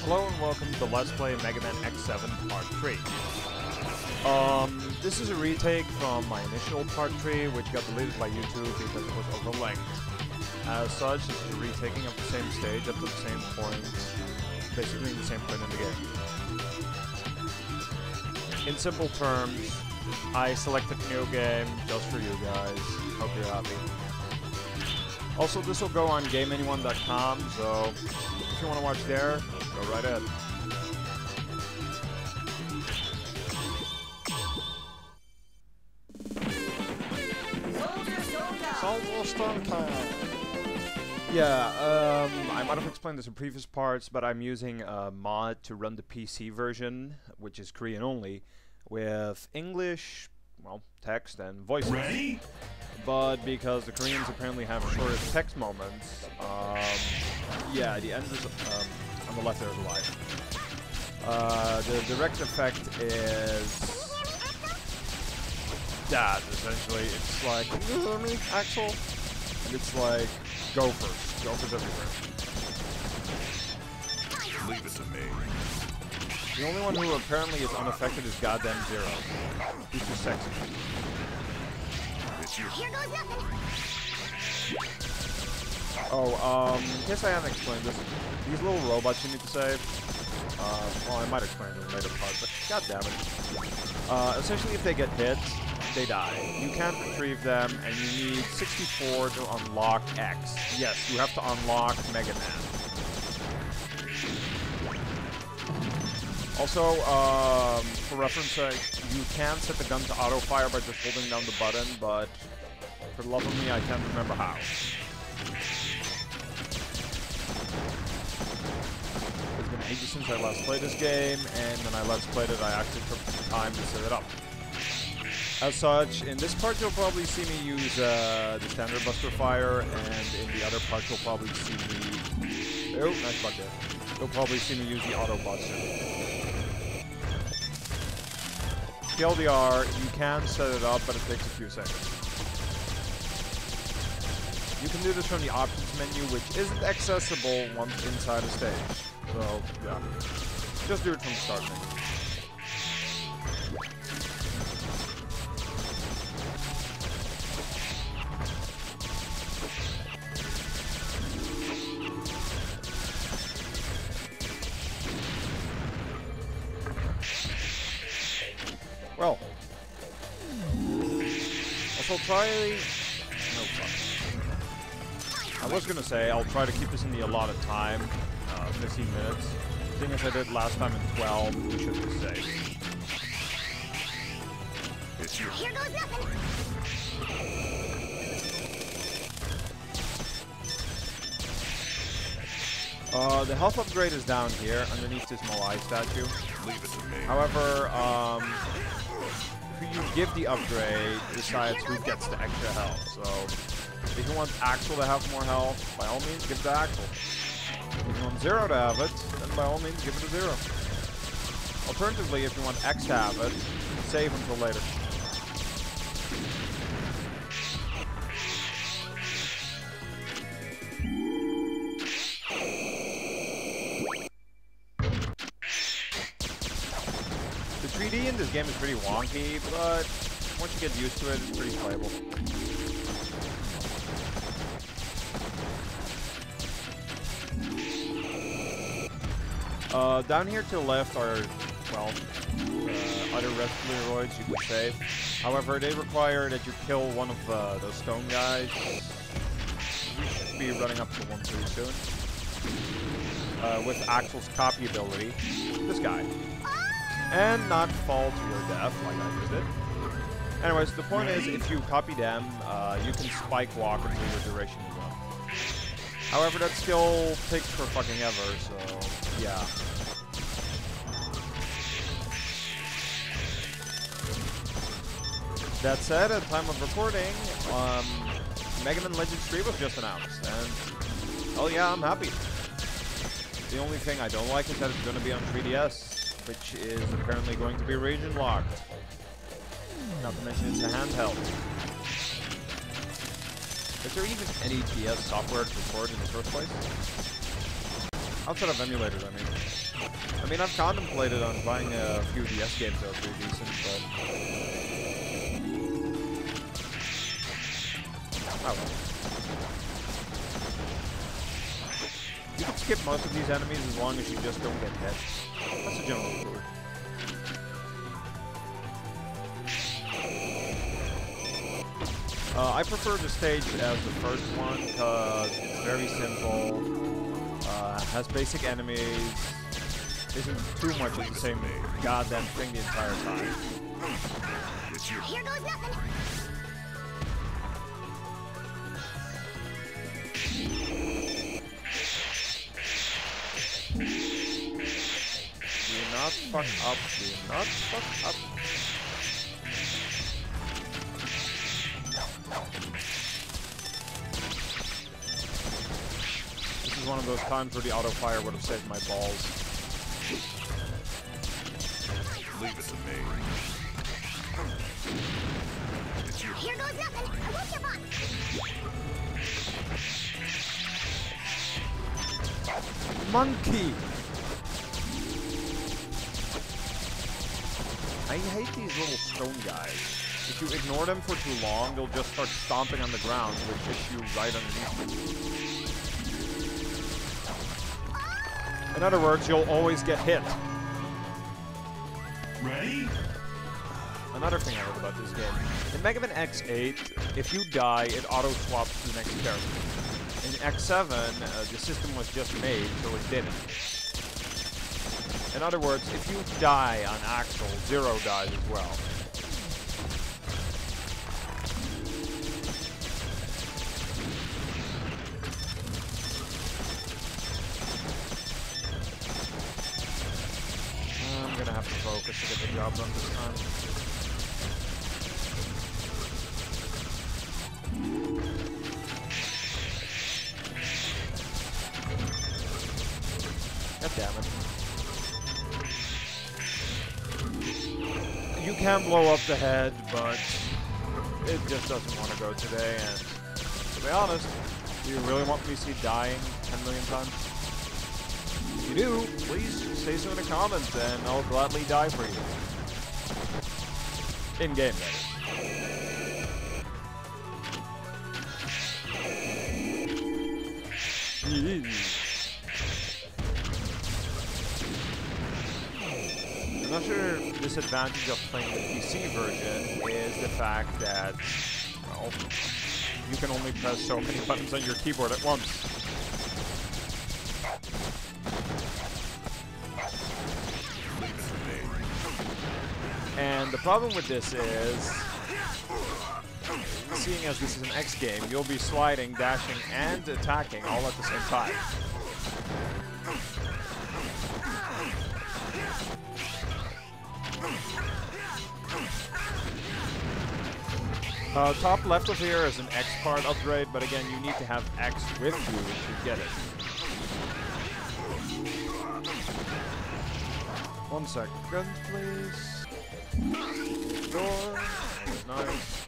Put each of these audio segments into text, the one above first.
Hello and welcome to Let's Play Megaman X7 Part 3. This is a retake from my initial Part 3, which got deleted by YouTube because it was overlength. As such, it's a retaking of the same stage up to the same point, basically the same point in the game. In simple terms, I selected new game just for you guys. Hope you're happy. Also, this will go on GameAnyone.com, so if you want to watch there, go right ahead. Soldier Stone Time! Yeah, I might have explained this in previous parts, but I'm using a mod to run the PC version, which is Korean only, with English, well, text and voices. Ready? But because the Koreans apparently have shorter text moments, yeah, the end is on the left there is alive. The direct effect is that, essentially. It's like, you hear me, Axel? And it's like, gophers. Gophers everywhere. Leave it to me. The only one who apparently is unaffected is goddamn Zero. He's too sexy. It's you. Here goes nothing. Oh, in case I haven't explained this, these little robots you need to save. Well, I might explain it in later parts, but god damn it. Essentially, if they get hit, they die. You can't retrieve them, and you need 64 to unlock X. Yes, you have to unlock Megaman. Also, for reference sake, you can set the gun to auto-fire by just holding down the button, but for the love of me, I can't remember how. It's been ages since I last played this game, and when I last played it, I actually took some time to set it up. As such, in this part you'll probably see me use the standard Buster Fire, and in the other part you'll probably see me... Oh, nice bug there. You'll probably see me use the Auto Buster. TLDR, you can set it up, but it takes a few seconds. You can do this from the options menu, which isn't accessible once inside a stage. So, yeah. Just do it from the start menu. Well, also try... No, fuck. I was gonna say, I'll try to keep this in the allotted time, 15 minutes. Seeing as I did last time in 12, we should be safe. It's you. Here goes nothing. The health upgrade is down here, underneath this Moai statue. Leave it to me. However, who you give the upgrade decides who gets the extra health. So, if you want Axel to have more health, by all means, give it to Axel. If you want Zero to have it, then by all means, give it to Zero. Alternatively, if you want X to have it, save until later. The 3D in this game is pretty wonky, but once you get used to it, it's pretty playable. Down here to the left are, well, other Respiratoids you can save. However, they require that you kill one of those stone guys. We should be running up to one pretty soon. With Axel's copy ability. This guy. And not fall to your death like I just did. Anyways, the point is, if you copy them, you can spike walk until your duration is up. However, that skill takes for fucking ever, so yeah. That said, at the time of recording, Megaman Legends 3 was just announced, and oh yeah, I'm happy. The only thing I don't like is that it's going to be on 3DS, which is apparently going to be region locked. Not to mention it's a handheld. Is there even any DS software to record in the first place? Outside of emulators, I mean. I mean, I've contemplated on buying a few DS games that are pretty decent, but... Oh well. You can skip most of these enemies as long as you just don't get hit. That's a general rule. I prefer the stage as the first one because it's very simple, has basic enemies, isn't too much of the same goddamn thing the entire time. Here goes nothing. Do not fuck up, do not fuck up. This is one of those times where the auto fire would have saved my balls. Leave it to me. Here goes nothing. I want your box. Monkey! I hate these little stone guys. If you ignore them for too long, they'll just start stomping on the ground, which hits you right underneath them. In other words, you'll always get hit. Ready? Another thing I heard about this game. In Megaman X8, if you die, it auto-swaps to the next character. In X7, the system was just made, so it didn't. In other words, if you die on Axel, Zero dies as well. I'm gonna have to focus to get the job done this time. God damn it. You can blow up the head, but it just doesn't want to go today, and to be honest, do you really want me to see dying 10 million times? If you do, please say so in the comments, and I'll gladly die for you. In-game, that is. Another disadvantage of playing the PC version is the fact that, well, you can only press so many buttons on your keyboard at once. And the problem with this is, seeing as this is an X game, you'll be sliding, dashing, and attacking all at the same time. Top left of here is an X card upgrade, but again, you need to have X with you to get it. 1 second, please. Door. That's nice.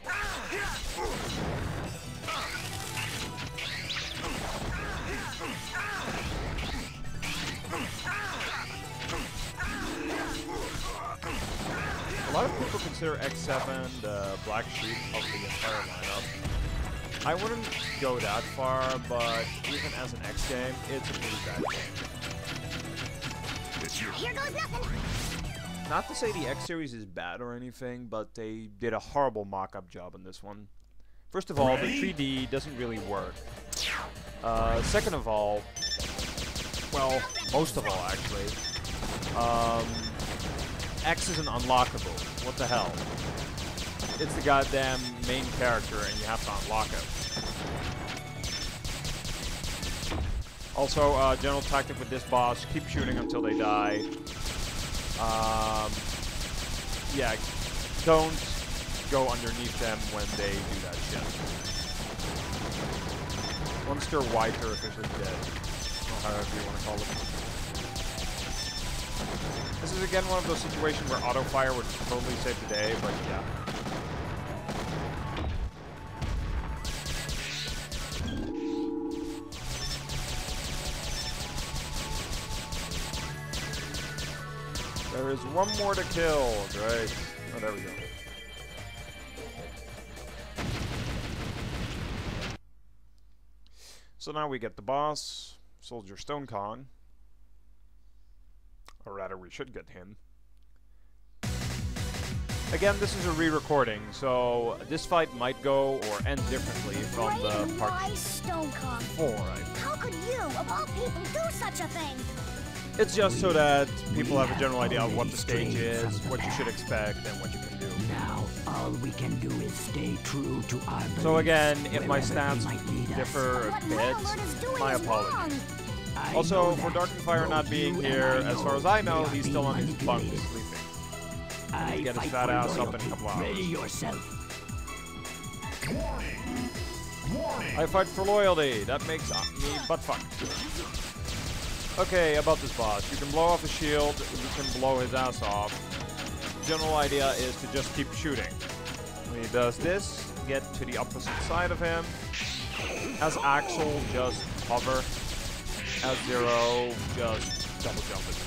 A lot of people consider X7 the black sheep of the entire lineup. I wouldn't go that far, but even as an X game, it's a pretty bad game. Here goes nothing. Not to say the X series is bad or anything, but they did a horrible mock-up job on this one. First of all, the 3D doesn't really work. Second of all, well, most of all actually, X isn't unlockable. What the hell? It's the goddamn main character and you have to unlock it. Also, general tactic with this boss, keep shooting until they die. Yeah, don't go underneath them when they do that shit. Once they're white, they're officially dead. Or however you want to call it. This is again one of those situations where auto fire would totally save the day, but yeah. There is one more to kill. Great. Oh, there we go. So now we get the boss, Soldier Stone Kong. Or rather, we should get him. Again, this is a re-recording, so this fight might go or end differently from the part 4. How could you, of all people, do such a thing? It's just so that people have a general idea of what the stage is, what you should expect, and what you can do. Now, all we can do is stay true to our beliefs. So again, if my wherever stats they might lead us. differ a What bit, my lord is doing my is apologies. wrong. I Also, know for that, Darkenfire though not being you here, and I as far know as I know, they are he's still being on his bunk manipulated. sleeping. I Get his fight fat for ass up in a loyalty. couple hours. Ready yourself. I fight for loyalty. That makes me butt fucked. Okay, about this boss. You can blow off a shield, you can blow his ass off. General idea is to just keep shooting. When he does this, get to the opposite side of him. As Axel, just hover. As Zero, just double jump it.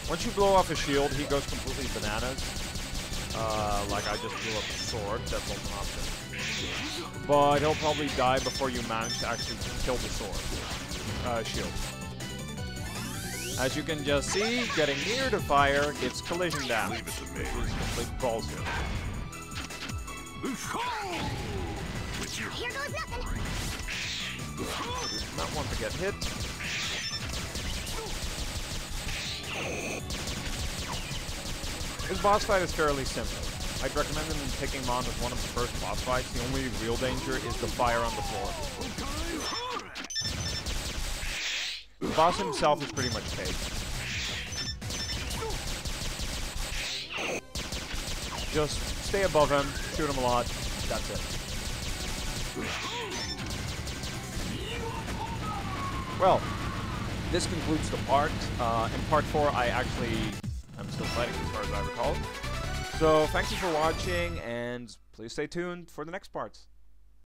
Once you blow off his shield, he goes completely bananas. Like I just blew up a sword, that's also an option. But he'll probably die before you manage to actually kill the sword. Shield. As you can just see, getting near the fire gives collision damage, Leave it to me. which is complete bullshit. Here goes nothing. Do not want to get hit. This boss fight is fairly simple. I'd recommend him taking him on as one of the first boss fights. The only real danger is the fire on the floor. The boss himself is pretty much cake. Just stay above him, shoot him a lot, that's it. Well, this concludes the part. In part 4, I'm still fighting as far as I recall. So, thank you for watching, and please stay tuned for the next parts.